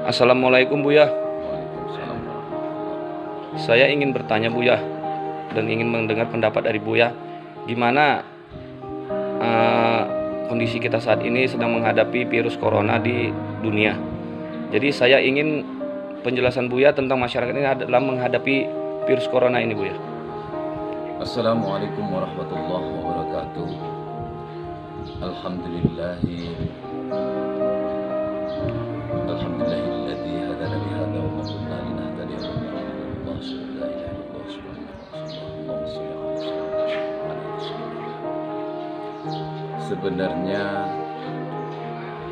Assalamualaikum Buya. Waalaikumsalam. Saya ingin bertanya Buya dan ingin mendengar pendapat dari Buya. Gimana kondisi kita saat ini sedang menghadapi virus corona di dunia. Jadi saya ingin penjelasan Buya tentang masyarakat ini adalah menghadapi virus corona ini Buya. Assalamualaikum warahmatullahi wabarakatuh. Alhamdulillahilladzi hadana lihadza wa ma kunna linahtadiya laula Allah subhanahu wa ta'ala. Sebenarnya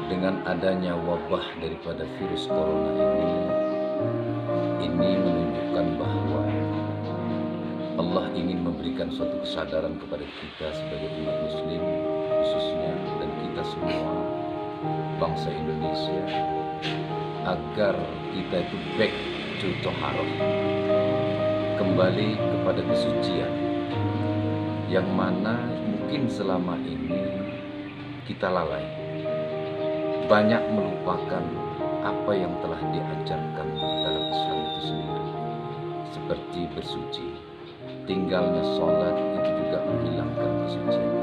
dengan adanya wabah daripada virus corona ini menunjukkan bahwa Allah ingin memberikan suatu kesadaran kepada kita sebagai umat muslim khususnya dan kita semua bangsa Indonesia agar kita itu back to Toharoh, kembali kepada kesucian yang mana mungkin selama ini kita lalai, banyak melupakan apa yang telah diajarkan dalam Islam itu sendiri, seperti bersuci. Tinggalnya sholat itu juga menghilangkan kesucian.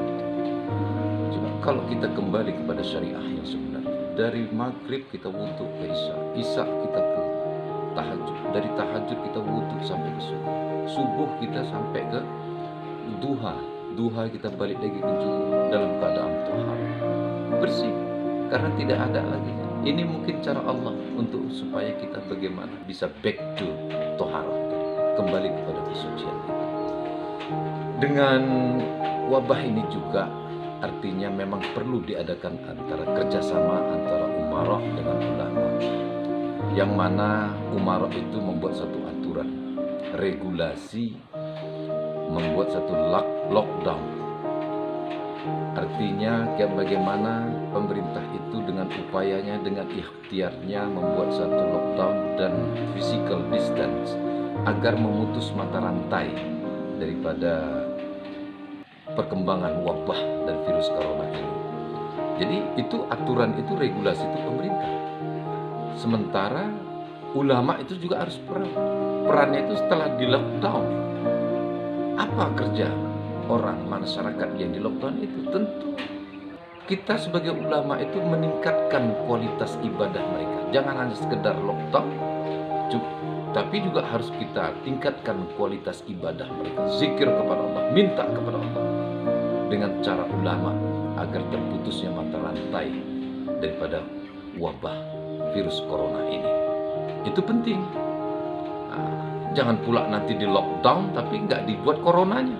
Cuma kalau kita kembali kepada syariah yang sebenarnya, dari maghrib kita wudhu ke isya kita ke tahajud, dari tahajud kita wudhu sampai ke subuh kita sampai ke duha kita balik lagi ke zuhur dalam keadaan tohar, bersih, karena tidak ada lagi. Ini mungkin cara Allah untuk supaya kita bagaimana bisa back to tohar, kembali kepada kesucian. Dengan wabah ini juga artinya memang perlu diadakan antara kerjasama antara umarah dengan ulama, yang mana umarah itu membuat satu aturan, regulasi, membuat satu lockdown. Artinya bagaimana pemerintah itu dengan upayanya, dengan ikhtiarnya membuat satu lockdown dan physical distance agar memutus mata rantai daripada perkembangan wabah dan virus corona ini. Jadi itu aturan, itu regulasi itu pemerintah. Sementara ulama itu juga harus perannya itu setelah di lockdown. Apa kerja orang masyarakat yang di lockdown itu? Tentu kita sebagai ulama itu meningkatkan kualitas ibadah mereka. Jangan hanya sekedar lockdown, tapi juga harus kita tingkatkan kualitas ibadah mereka. Zikir kepada Allah, minta kepada Allah dengan cara ulama agar terputusnya mata rantai daripada wabah virus corona ini. Itu penting. Jangan pula nanti di lockdown tapi nggak dibuat coronanya,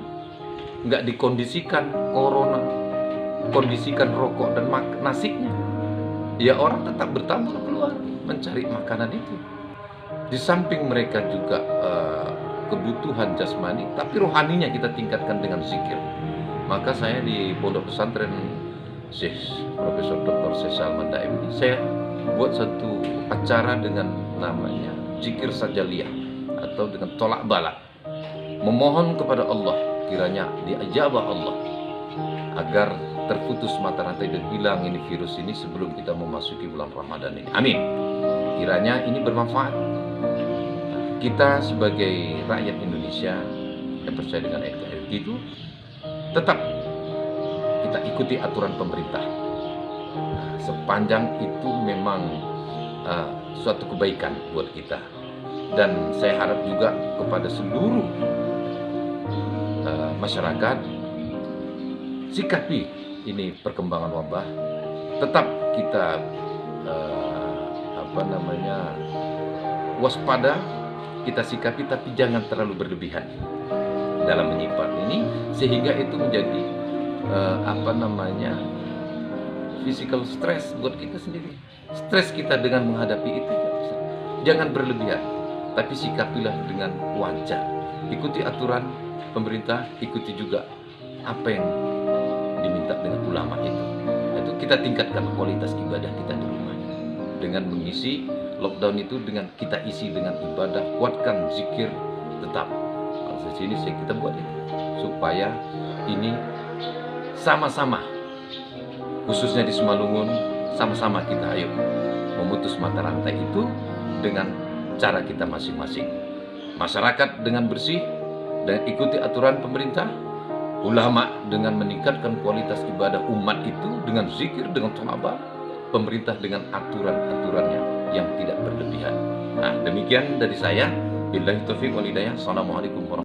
nggak dikondisikan corona, kondisikan rokok dan nasinya. Ya orang tetap bertamu keluar mencari makanan itu. Di samping mereka juga kebutuhan jasmani, tapi rohaninya kita tingkatkan dengan zikir. Maka saya di pondok pesantren Syekh Profesor Dr. Syekh Salman Daim ini saya buat satu acara dengan namanya zikir sajaliyah atau dengan tolak balak, memohon kepada Allah kiranya diajabah Allah agar terputus mata rantai dan hilang ini virus ini sebelum kita memasuki bulan Ramadan ini. Amin. Kiranya ini bermanfaat. Kita sebagai rakyat Indonesia yang percaya dengan NKRI itu tetap kita ikuti aturan pemerintah. Sepanjang itu memang suatu kebaikan buat kita. Dan saya harap juga kepada seluruh masyarakat sikapi ini perkembangan wabah. Tetap kita waspada, kita sikapi, tapi jangan terlalu berlebihan dalam menyimpan ini sehingga itu menjadi physical stress buat kita sendiri. Stres kita dengan menghadapi itu jangan berlebihan, tapi sikapilah dengan wajar. Ikuti aturan pemerintah, ikuti juga apa yang diminta dengan ulama itu. Itu kita tingkatkan kualitas ibadah kita di rumah dengan mengisi lockdown itu, dengan kita isi dengan ibadah, kuatkan zikir tetap. Di sini kita buat itu supaya ini sama-sama, khususnya di Simalungun, sama-sama kita ayo memutus mata rantai itu dengan cara kita masing-masing. Masyarakat dengan bersih dan ikuti aturan pemerintah, ulama dengan meningkatkan kualitas ibadah umat itu dengan zikir, dengan thawabat, pemerintah dengan aturan-aturannya yang tidak berlebihan. Nah, demikian dari saya. Billahi taufiq wal hidayah. Assalamualaikum warahmatullahi wabarakatuh.